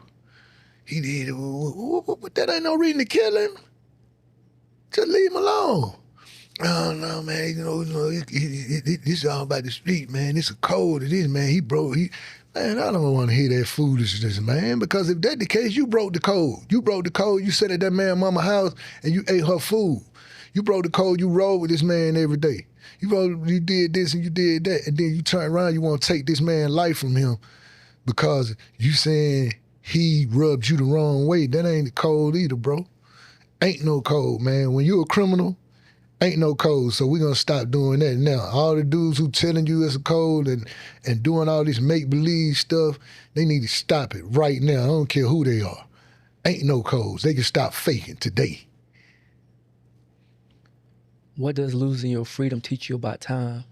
He did, that ain't no reason to kill him. Just leave him alone. Oh, no, man, this all about the street, man. It's a code. It is, man. Man, I don't want to hear that foolishness, man, because if that's the case, you broke the code. You broke the code. You sat at that man mama's house and you ate her food. You broke the code. You rode with this man every day. You did this and you did that, and then you turn around, you want to take this man's life from him because you saying he rubbed you the wrong way. That ain't the code either, bro. Ain't no code, man. When you a criminal, ain't no code, so we're going to stop doing that now. All the dudes who telling you it's a code and doing all this make-believe stuff, they need to stop it right now. I don't care who they are. Ain't no codes. They can stop faking today. What does losing your freedom teach you about time?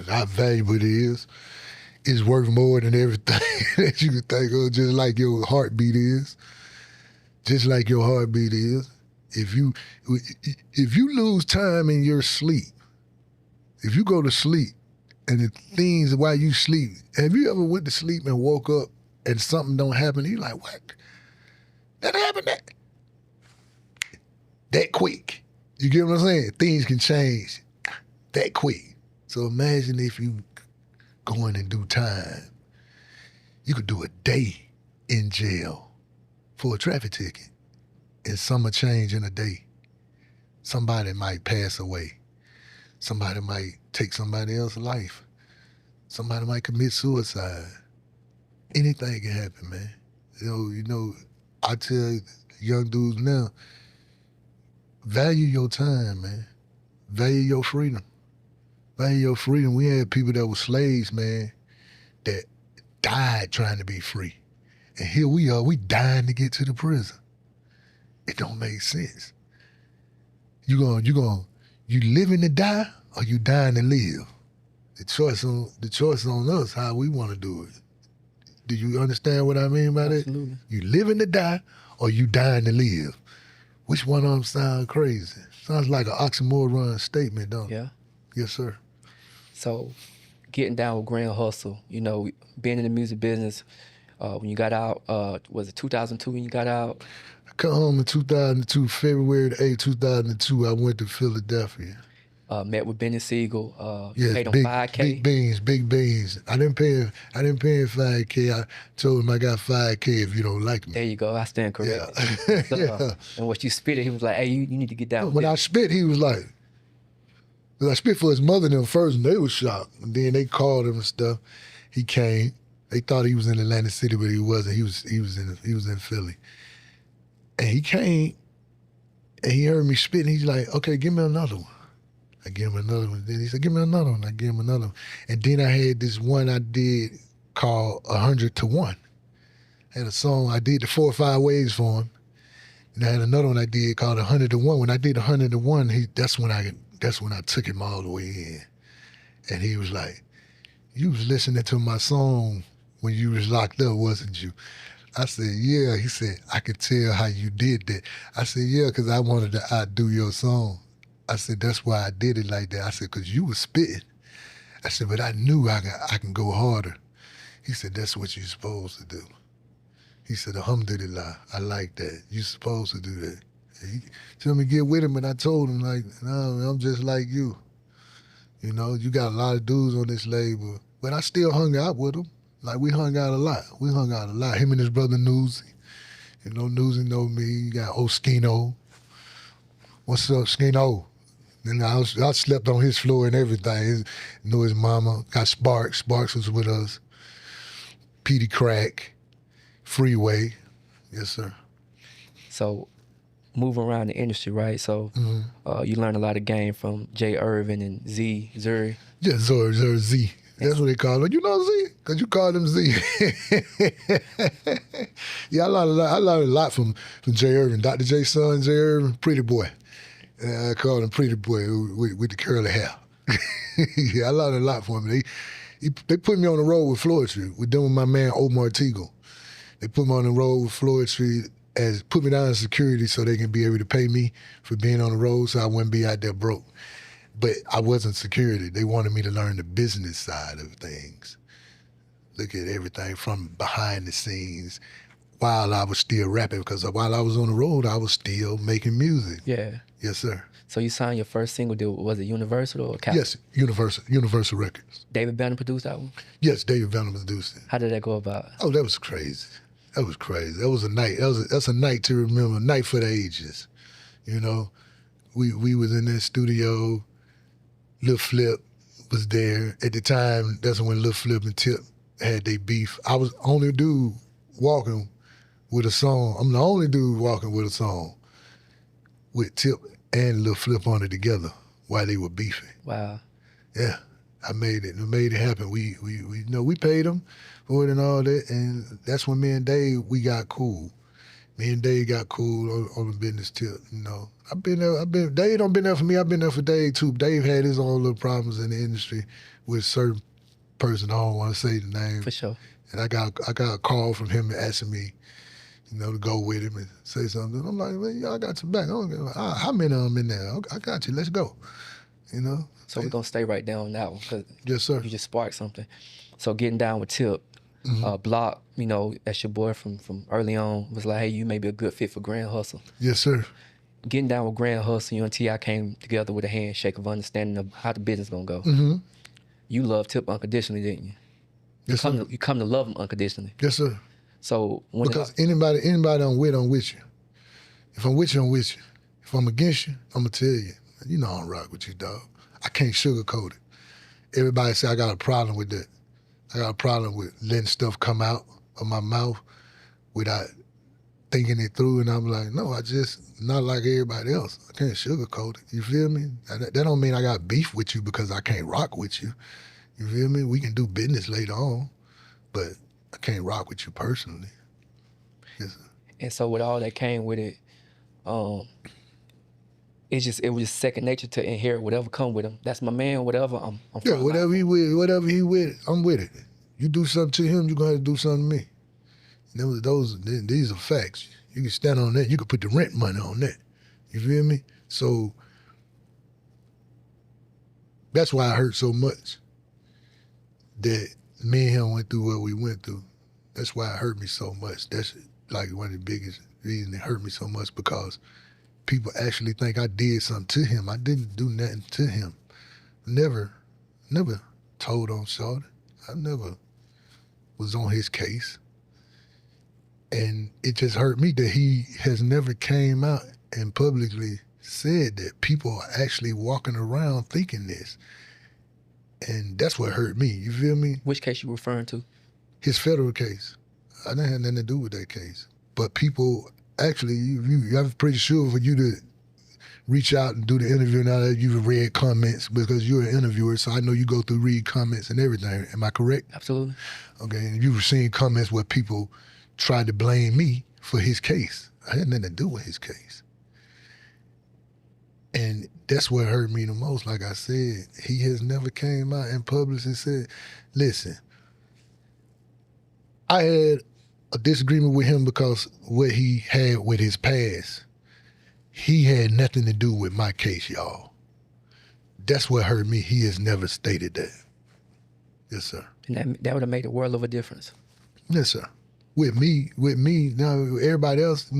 How valuable it is. It's worth more than everything that you could think of, just like your heartbeat is. Just like your heartbeat is. If you lose time in your sleep, if you go to sleep and the things while you sleep, have you ever went to sleep and woke up and something don't happen? You're like, what? That happened that quick. You get what I'm saying? Things can change that quick. So imagine if you go in and do time. You could do a day in jail for a traffic ticket. And some change in a day. Somebody might pass away. Somebody might take somebody else's life. Somebody might commit suicide. Anything can happen, man. You know, I tell young dudes now, value your time, man. Value your freedom. Value your freedom. We had people that were slaves, man, that died trying to be free. And here we are, we dying to get to the prison. It don't make sense. You living to die or you dying to live? The choice on us how we want to do it. Do you understand what I mean by Absolutely. that? You living to die or you dying to live? Which one of them sound crazy? Sounds like an oxymoron statement, don't it? Yeah. Yes, sir. So getting down with Grand Hustle, you know, being in the music business, when you got out, was it 2002 when you got out? I come home in 2002, February the 8th, 2002. I went to Philadelphia. Met with Benny Siegel. Yes, paid him big, $5K. big beans. I didn't pay him $5K. I told him I got $5K if you don't like me. There you go. I stand corrected. Yeah. So, Yeah. And what you spit it, he was like, hey, you need to get down with When it. I spit, he was like, 'cause I spit for his mother and them first, and they was shocked. And then they called him and stuff. He came. They thought he was in Atlantic City, but he wasn't. He was in Philly. And he came, and he heard me spit, and he's like, okay, give me another one. I give him another one. Then he said, give me another one. I give him another one. And then I had this one I did called 100 to 1. I had a song, I did the 4 or 5 ways for him. And I had another one I did called 100 to 1. When I did 100 to 1, that's when I took him all the way in. And he was like, you was listening to my song when you was locked up, wasn't you? I said, yeah. He said, I could tell how you did that. I said, yeah, because I wanted to outdo your song. I said, that's why I did it like that. I said, because you was spitting. I said, but I knew I can go harder. He said, that's what you're supposed to do. He said, alhamdulillah, I like that. You're supposed to do that. And he told me to get with him, and I told him, like, no, I'm just like you. You know, you got a lot of dudes on this label. But I still hung out with him. Like, we hung out a lot. Him and his brother Newsy. You know, Newsy know me. You got Skino. What's up, Skino? And I slept on his floor and everything. Knew his mama. Got Sparks. Sparks was with us. Petey Crack. Freeway. Yes, sir. So moving around the industry, right? So you learned a lot of game from Jay Irvin and Zuri. Yeah, Zuri, Z. That's what they call him. You know Z? Because you call him Z. Yeah, I learned a lot from Jay Irvin. Dr. J's son, Jay Irvin, pretty boy. I called him pretty boy with the curly hair. Yeah, I learned a lot from him. They put me on the road with Floetry, with them and my man Omar Teagle. They put me on the road with Floetry, put me down in security so they can be able to pay me for being on the road so I wouldn't be out there broke. But I wasn't security. They wanted me to learn the business side of things. Look at everything from behind the scenes while I was still rapping, because while I was on the road, I was still making music. Yeah. Yes, sir. So you signed your first single deal, was it Universal or Capitol? Yes, Universal Records. David Banner produced that one? Yes, David Banner produced it. How did that go about? Oh, that was crazy. That was crazy. That was a night. That's a night to remember, a night for the ages. You know, we was in that studio. Lil Flip was there. At the time, that's when Lil Flip and Tip had their beef. I was the only dude walking with a song. I'm the only dude walking with a song with Tip and Lil Flip on it together while they were beefing. Wow. Yeah, I made it. I made it happen. We paid them for it and all that, and that's when me and Dave, we got cool. Me and Dave got cool on the business tip, you know. Dave don't been there for me, I've been there for Dave too. Dave had his own little problems in the industry with certain person, I don't want to say the name. For sure. And I got a call from him asking me, you know, to go with him and say something. I'm like, well, yeah, I got your back. I don't give a, how many of them in there? I got you, let's go, you know. So we're going to stay right there on that one, because yes, sir. You just sparked something. So getting down with Tip, Block, you know, that's your boy from early on, was like, hey, you may be a good fit for Grand Hustle. Yes, sir. Getting down with Grand Hustle, you and T.I. came together with a handshake of understanding of how the business going to go. You love Tip unconditionally, didn't you? Yes, sir. You come to love him unconditionally. Yes, sir. So because anybody I'm with you. If I'm with you, I'm with you. If I'm against you, I'm going to tell you. You know I don't rock with you, dog. I can't sugarcoat it. Everybody say I got a problem with that. I got a problem with letting stuff come out of my mouth without thinking it through, and I'm like, no, I just not like everybody else. I can't sugarcoat it. You feel me? That don't mean I got beef with you because I can't rock with you. You feel me? We can do business later on, but I can't rock with you personally. Yes, sir. And so with all that came with it, it was just second nature to inherit whatever come with him. That's my man, whatever. I'm Yeah, fine. whatever he with, I'm with it. You do something to him, you're gonna have to do something to me. These are facts. You can stand on that. You can put the rent money on that. You feel me? So that's why it hurt so much that me and him went through what we went through. That's why it hurt me so much. That's like one of the biggest reasons it hurt me so much, because people actually think I did something to him. I didn't do nothing to him. Never told on Shawty. I never was on his case. And it just hurt me that he has never came out and publicly said that people are actually walking around thinking this. And that's what hurt me, you feel me? Which case you referring to? His federal case. I didn't have nothing to do with that case. But people actually, I'm pretty sure for you to reach out and do the interview now that you've read comments, because you're an interviewer, so I know you go through, read comments and everything. Am I correct? Absolutely. Okay, and you've seen comments where people tried to blame me for his case. I had nothing to do with his case. And that's what hurt me the most. Like I said, he has never came out in public and said, listen, I had a disagreement with him because what he had with his past, he had nothing to do with my case, y'all. That's what hurt me. He has never stated that. Yes, sir. And that would have made a world of a difference. Yes, sir. With me, now everybody else,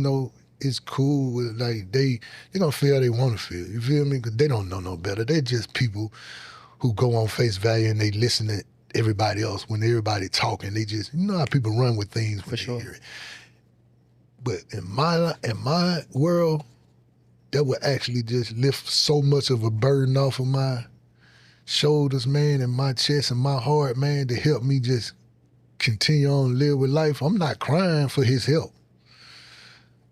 it's cool with, like, they gonna feel how they want to feel. You feel me? Because they don't know no better. They're just people who go on face value and they listen to everybody else when everybody talking. They just, you know how people run with things when For sure. they hear it. But in my world, that would actually just lift so much of a burden off of my shoulders, man, and my chest and my heart, man, to help me just continue on live with life. I'm not crying for his help.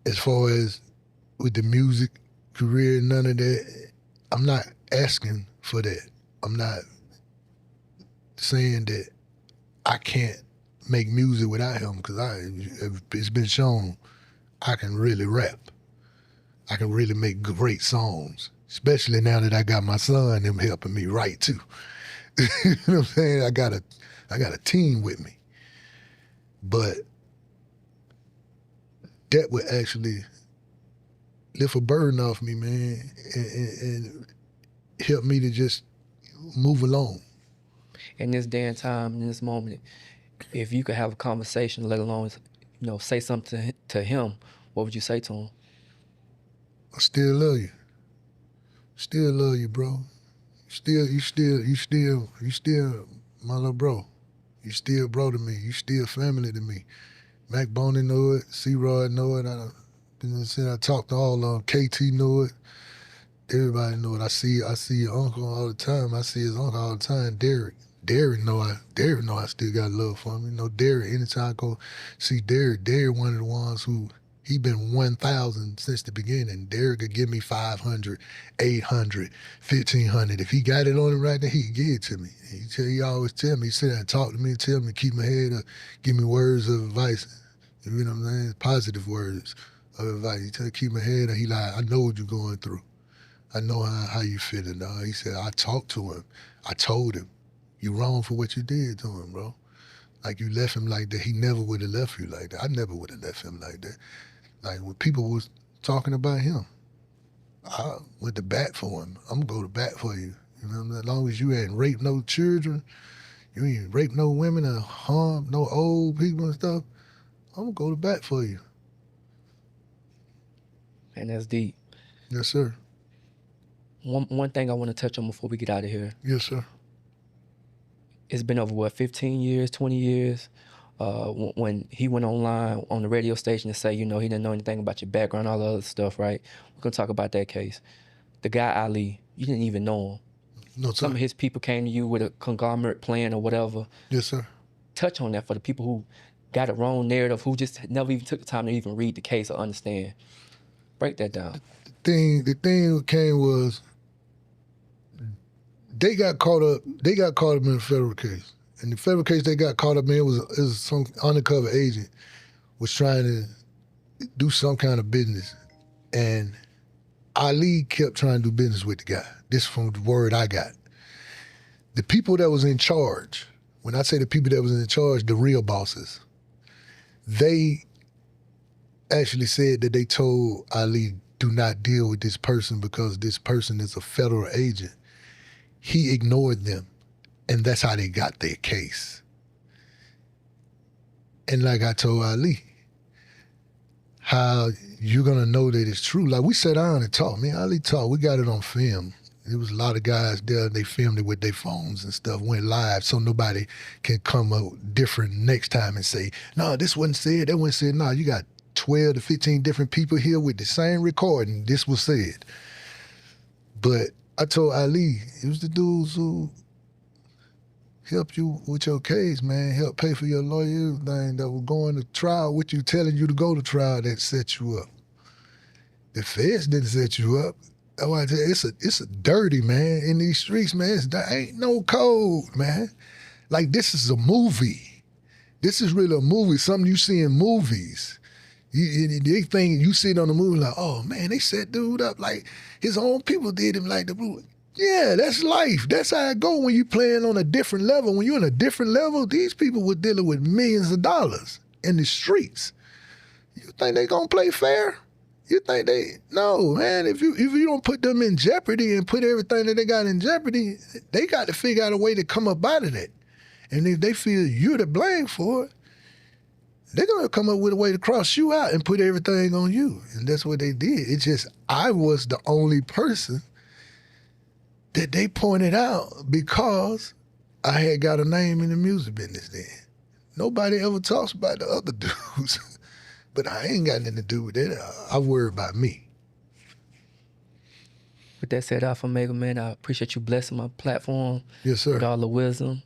As far as with the music career, none of that, I'm not asking for that. I'm not saying that I can't make music without him, because it's been shown I can really rap. I can really make great songs, especially now that I got my son and him helping me write too. You know what I'm saying? I got a team with me. But that would actually lift a burden off me, man, and help me to just move along. In this day and time, in this moment, if you could have a conversation, let alone, say something to him, what would you say to him? I still love you. Still love you, bro. You still my little bro. You still bro to me. You still family to me. Mac Boney know it. C-Rod know it. I talk to all of them. KT know it. Everybody know it. I see your uncle all the time. I see his uncle all the time. Derek know I still got love for him. Derek, anytime I go see Derek one of the ones who, he been 1,000 since the beginning. Derek could give me 500, 800, 1,500. If he got it on him right now, he could give it to me. He always tell me, he sit there and talk to me and tell me, keep my head up, give me words of advice. You know what I'm saying? Positive words of advice. He tell me, keep my head up. He like, I know what you're going through. I know how you feeling, dog. He said, I talked to him. I told him, you wrong for what you did to him, bro. Like, you left him like that. He never would have left you like that. I never would have left him like that. Like, when people was talking about him, I went to bat for him. I'm gonna go to bat for you. You know what I mean? As long as you hadn't raped no children, you ain't raped no women or harmed no old people and stuff, I'm gonna go to bat for you. And that's deep. Yes, sir. One thing I want to touch on before we get out of here. Yes, sir. It's been over, 15 years, 20 years? When he went online on the radio station to say, he didn't know anything about your background, all the other stuff, right? We're going to talk about that case. The guy, Ali, you didn't even know him. No, sir. Some of his people came to you with a conglomerate plan or whatever. Yes, sir. Touch on that for the people who got a wrong narrative, who just never even took the time to even read the case or understand. Break that down. The thing came was, they got caught up in a federal case. And the federal case they got caught up in was some undercover agent was trying to do some kind of business. And Ali kept trying to do business with the guy. This from the word I got. The people that was in charge, when I say the people that was in charge, the real bosses, they actually said that they told Ali, do not deal with this person because this person is a federal agent. He ignored them, and that's how they got their case. And like I told Ali, how you're gonna know that it's true. Like we sat down and talked, man, Ali talked, we got it on film. There was a lot of guys there, they filmed it with their phones and stuff, went live so nobody can come up different next time and say, no, this wasn't said, that wasn't said. No, you got 12 to 15 different people here with the same recording, this was said. But I told Ali, it was the dudes who helped you with your case, man, help pay for your lawyer, everything that was going to trial with you, telling you to go to trial, that set you up. The feds didn't set you up. That's why I tell you, it's a dirty, man, in these streets, man. There ain't no code, man. Like, this is a movie. This is really a movie, something you see in movies. They think you see it on the movie like, oh, man, they set dude up like his own people did him like the movie. Yeah, that's life. That's how it go when you playing on a different level. When you're on a different level, these people were dealing with millions of dollars in the streets. You think they gonna play fair? You think no, man, if you don't put them in jeopardy and put everything that they got in jeopardy, they got to figure out a way to come up out of that. And if they feel you're to blame for it, they're gonna come up with a way to cross you out and put everything on you. And that's what they did. It's just, I was the only person that they pointed out because I had got a name in the music business then. Nobody ever talks about the other dudes, but I ain't got nothing to do with that. I worry about me. With that said, Alfamega, man, I appreciate you blessing my platform. Yes, sir. With all the wisdom.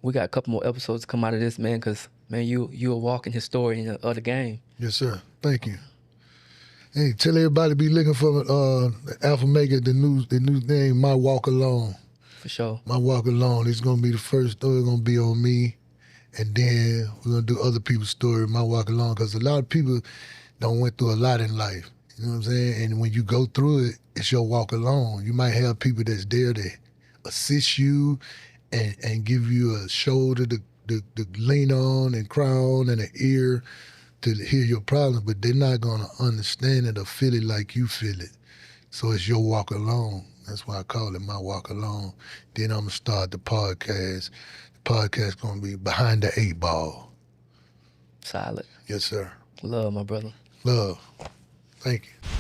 We got a couple more episodes to come out of this, man, because, man, you a walking historian of the game. Yes, sir. Thank you. Hey, tell everybody to be looking for Alfamega, the new name, My Walk Alone. For sure. My Walk Alone. It's gonna be the first story. It's gonna be on me, and then we're gonna do other people's story, My Walk Alone, because a lot of people don't went through a lot in life. You know what I'm saying? And when you go through it, it's your walk alone. You might have people that's there to assist you and give you a shoulder to lean on and cry on and an ear to hear your problems, but they're not gonna understand it or feel it like you feel it. So it's your walk alone. That's why I call it My Walk Alone. Then I'm gonna start the podcast. The podcast gonna be Behind the Eight Ball. Solid. Yes, sir. Love, my brother. Love. Thank you.